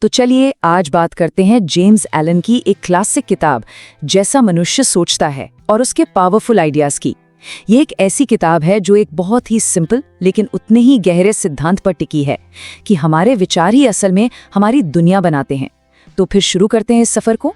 तो चलिए आज बात करते हैं जेम्स एलन की एक क्लासिक किताब जैसा मनुष्य सोचता है और उसके पावरफुल आइडियाज की। ये एक ऐसी किताब है जो एक बहुत ही सिंपल लेकिन उतने ही गहरे सिद्धांत पर टिकी है कि हमारे विचार ही असल में हमारी दुनिया बनाते हैं। तो फिर शुरू करते हैं इस सफर को।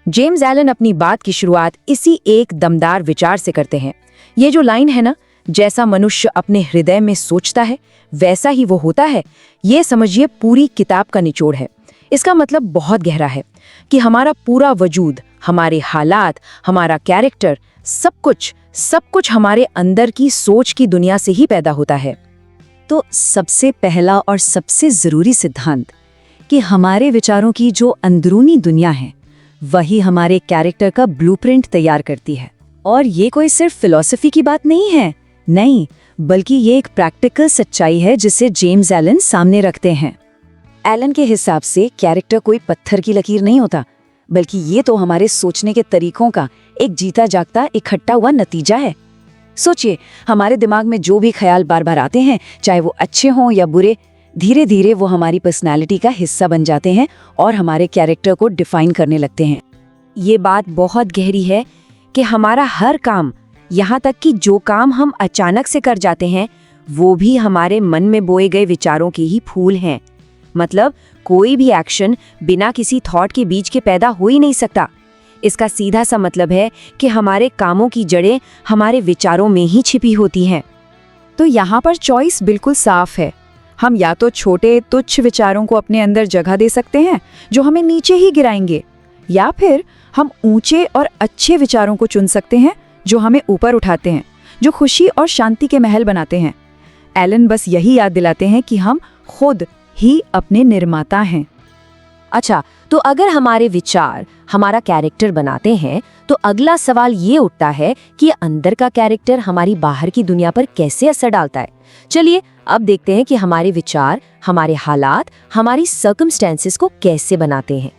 जेम्स एलन अपनी बात की शुरुआत इसी एक दमदार विचार से करते हैं। ये जो लाइन है ना, जैसा मनुष्य अपने हृदय में सोचता है वैसा ही वो होता है, ये समझिए पूरी किताब का निचोड़ है। इसका मतलब बहुत गहरा है कि हमारा पूरा वजूद, हमारे हालात, हमारा कैरेक्टर, सब कुछ हमारे अंदर की सोच की दुनिया से ही पैदा होता है। तो सबसे पहला और सबसे जरूरी सिद्धांत कि हमारे विचारों की जो अंदरूनी दुनिया है वही हमारे कैरेक्टर का ब्लूप्रिंट तैयार करती है। और ये कोई सिर्फ फिलॉसफी की बात नहीं है, नहीं, बल्कि ये एक प्रैक्टिकल सच्चाई है जिसे जेम्स एलन सामने रखते हैं। एलन के हिसाब से कैरेक्टर कोई पत्थर की लकीर नहीं होता, बल्कि ये तो हमारे सोचने के तरीकों का एक जीता जागता इकट्ठा हुआ नतीजा है। सोचिए, हमारे दिमाग में जो भी ख्याल बार बार आते हैं, चाहे वो अच्छे हों या बुरे, धीरे धीरे वो हमारी पर्सनैलिटी का हिस्सा बन जाते हैं और हमारे कैरेक्टर को डिफाइन करने लगते हैं। ये बात बहुत गहरी है कि हमारा हर काम, यहाँ तक कि जो काम हम अचानक से कर जाते हैं, वो भी हमारे मन में बोए गए विचारों के ही फूल हैं। मतलब कोई भी एक्शन बिना किसी थॉट के बीच के पैदा हो ही नहीं सकता। इसका सीधा सा मतलब है कि हमारे कामों की जड़ें हमारे विचारों में ही छिपी होती हैं। तो यहाँ पर चॉइस बिल्कुल साफ है। हम या तो छोटे तुच्छ विचारों को अपने अंदर जगह दे सकते हैं जो हमें नीचे ही गिराएंगे, या फिर हम ऊंचे और अच्छे विचारों को चुन सकते हैं जो हमें ऊपर उठाते हैं, जो खुशी और शांति के महल बनाते हैं। एलन बस यही याद दिलाते हैं कि हम खुद ही अपने निर्माता हैं। अच्छा, तो अगर हमारे विचार हमारा कैरेक्टर बनाते हैं, तो अगला सवाल ये उठता है कि अंदर का कैरेक्टर हमारी बाहर की दुनिया पर कैसे असर डालता है। चलिए अब देखते हैं कि हमारे विचार हमारे हालात, हमारी सर्कमस्टेंसेस को कैसे बनाते हैं।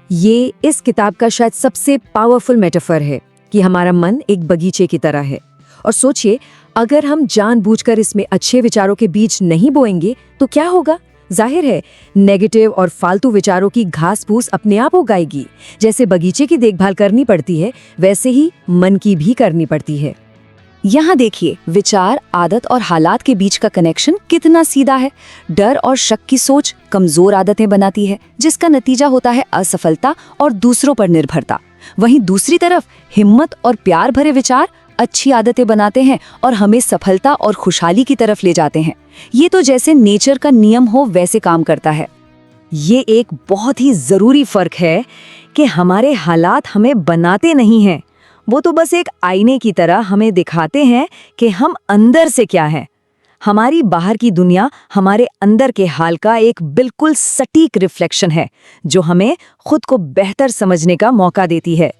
ये इस किताब का शायद सबसे पावरफुल मेटाफर है कि हमारा मन एक बगीचे की तरह है। और सोचिए, अगर हम जानबूझकर इसमें अच्छे विचारों के बीज नहीं बोएंगे तो क्या होगा? जाहिर है, नेगेटिव और फालतू विचारों की घास फूस अपने आप उगाएगी। जैसे बगीचे की देखभाल करनी पड़ती है, वैसे ही मन की भी करनी पड़ती है। यहाँ देखिए, विचार, आदत और हालात के बीच का कनेक्शन कितना सीधा है। डर और शक की सोच कमजोर आदतें बनाती है, जिसका नतीजा होता है असफलता और दूसरों पर निर्भरता। वहीं दूसरी तरफ हिम्मत और प्यार भरे विचार अच्छी आदतें बनाते हैं और हमें सफलता और खुशहाली की तरफ ले जाते हैं। ये तो जैसे नेचर का नियम हो वैसे काम करता है। ये एक बहुत ही जरूरी फर्क है कि हमारे हालात हमें बनाते नहीं हैं, वो तो बस एक आईने की तरह हमें दिखाते हैं कि हम अंदर से क्या हैं। हमारी बाहर की दुनिया हमारे अंदर के हाल का एक बिल्कुल सटीक रिफ्लेक्शन है, जो हमें खुद को बेहतर समझने का मौका देती है।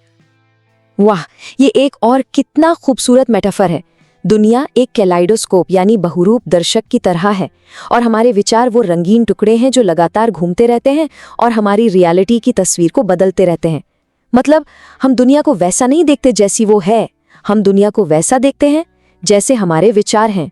वाह, ये एक और कितना खूबसूरत मेटाफर है। दुनिया एक कैलाइडोस्कोप यानी बहुरूप दर्शक की तरह है, और हमारे विचार वो रंगीन टुकड़े हैं जो लगातार घूमते रहते हैं और हमारी रियलिटी की तस्वीर को बदलते रहते हैं। मतलब हम दुनिया को वैसा नहीं देखते जैसी वो है, हम दुनिया को वैसा देखते हैं जैसे हमारे विचार हैं।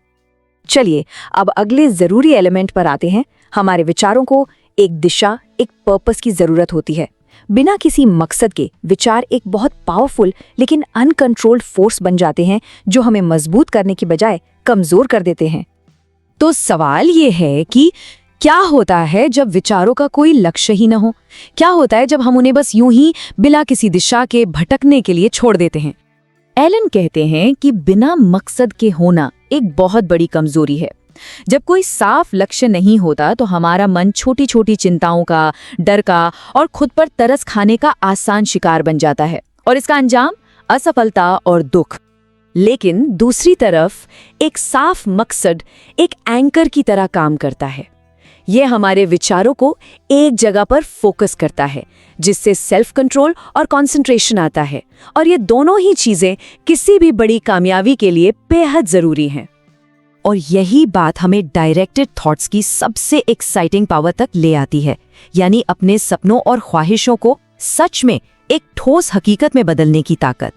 चलिए अब अगले जरूरी एलिमेंट पर आते हैं। हमारे विचारों को एक दिशा, एक पर्पस की जरूरत होती है। बिना किसी मकसद के विचार एक बहुत पावरफुल लेकिन अनकंट्रोल्ड फोर्स बन जाते हैं, जो हमें मजबूत करने की बजाय कमजोर कर देते हैं। तो सवाल ये है कि क्या होता है जब विचारों का कोई लक्ष्य ही न हो? क्या होता है जब हम उन्हें बस यूं ही बिना किसी दिशा के भटकने के लिए छोड़ देते हैं? एलन कहते हैं कि बिना मकसद के होना एक बहुत बड़ी कमजोरी है। जब कोई साफ लक्ष्य नहीं होता तो हमारा मन छोटी छोटी चिंताओं का, डर का और खुद पर तरस खाने का आसान शिकार बन जाता है, और इसका अंजाम असफलता और दुख। लेकिन दूसरी तरफ एक साफ मकसद एक एंकर की तरह काम करता है। ये हमारे विचारों को एक जगह पर फोकस करता है, जिससे सेल्फ कंट्रोल और कंसंट्रेशन आता है, और ये दोनों ही चीजें किसी भी बड़ी कामयाबी के लिए बेहद जरूरी हैं। और यही बात हमें डायरेक्टेड थॉट्स की सबसे एक्साइटिंग पावर तक ले आती है, यानी अपने सपनों और ख्वाहिशों को सच में एक ठोस हकीकत में बदलने की ताकत।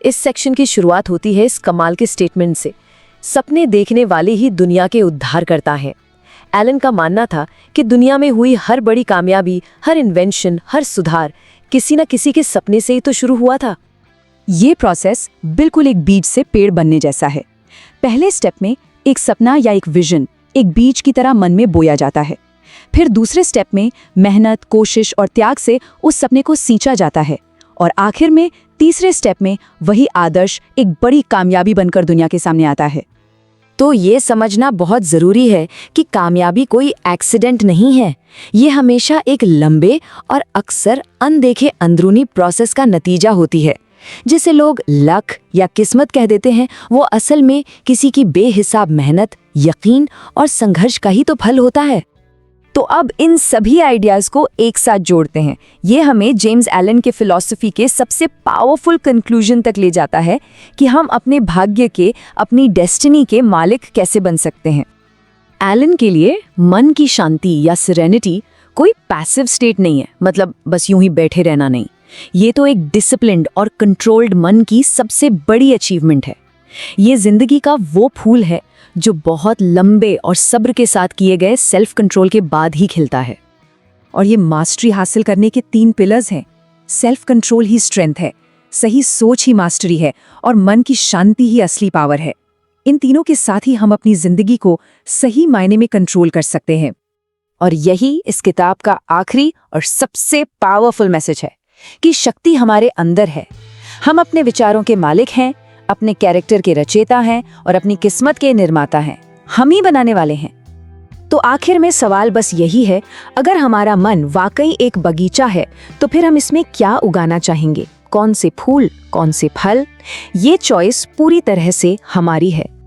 इस सेक्शन की शुरुआत होती है इस कमाल के स्टेटमेंट से, सपने देखने वाले ही दुनिया के उद्धार करता है। एलन का मानना था कि दुनिया में हुई हर बड़ी कामयाबी, हर इन्वेंशन, हर सुधार किसी न किसी के सपने से ही तो शुरू हुआ था। ये प्रोसेस बिल्कुल एक बीज से पेड़ बनने जैसा है। पहले स्टेप में एक सपना या एक विजन एक बीज की तरह मन में बोया जाता है। फिर दूसरे स्टेप में मेहनत, कोशिश और त्याग से उस सपने को सींचा जाता है। और आखिर में तीसरे स्टेप में वही आदर्श एक बड़ी कामयाबी बनकर दुनिया के सामने आता है। तो ये समझना बहुत ज़रूरी है कि कामयाबी कोई एक्सीडेंट नहीं है। ये हमेशा एक लंबे और अक्सर अनदेखे अंदरूनी प्रोसेस का नतीजा होती है। जिसे लोग लक या किस्मत कह देते हैं, वो असल में किसी की बेहिसाब मेहनत, यकीन और संघर्ष का ही तो फल होता है। तो अब इन सभी आइडियाज को एक साथ जोड़ते हैं। ये हमें जेम्स एलन के फिलॉसफी के सबसे पावरफुल कंक्लूजन तक ले जाता है कि हम अपने भाग्य के, अपनी डेस्टिनी के मालिक कैसे बन सकते हैं। एलन के लिए मन की शांति या सिरेनिटी कोई पैसिव स्टेट नहीं है, मतलब बस यूं ही बैठे रहना नहीं। ये तो एक डिसिप्लिन्ड और कंट्रोल्ड मन की सबसे बड़ी अचीवमेंट है। ये जिंदगी का वो फूल है जो बहुत लंबे और सब्र के साथ किए गए सेल्फ कंट्रोल के बाद ही खिलता है। और ये मास्टरी हासिल करने के 3 पिलर्स हैं। सेल्फ कंट्रोल ही स्ट्रेंथ है, सही सोच ही मास्टरी है और मन की शांति ही असली पावर है। इन तीनों के साथ ही हम अपनी जिंदगी को सही मायने में कंट्रोल कर सकते हैं। और यही इस किताब का आखिरी और सबसे पावरफुल मैसेज है कि शक्ति हमारे अंदर है। हम अपने विचारों के मालिक हैं, अपने कैरेक्टर के रचयिता हैं और अपनी किस्मत के निर्माता हैं। हम ही बनाने वाले हैं। तो आखिर में सवाल बस यही है, अगर हमारा मन वाकई एक बगीचा है तो फिर हम इसमें क्या उगाना चाहेंगे? कौन से फूल, कौन से फल? ये चॉइस पूरी तरह से हमारी है।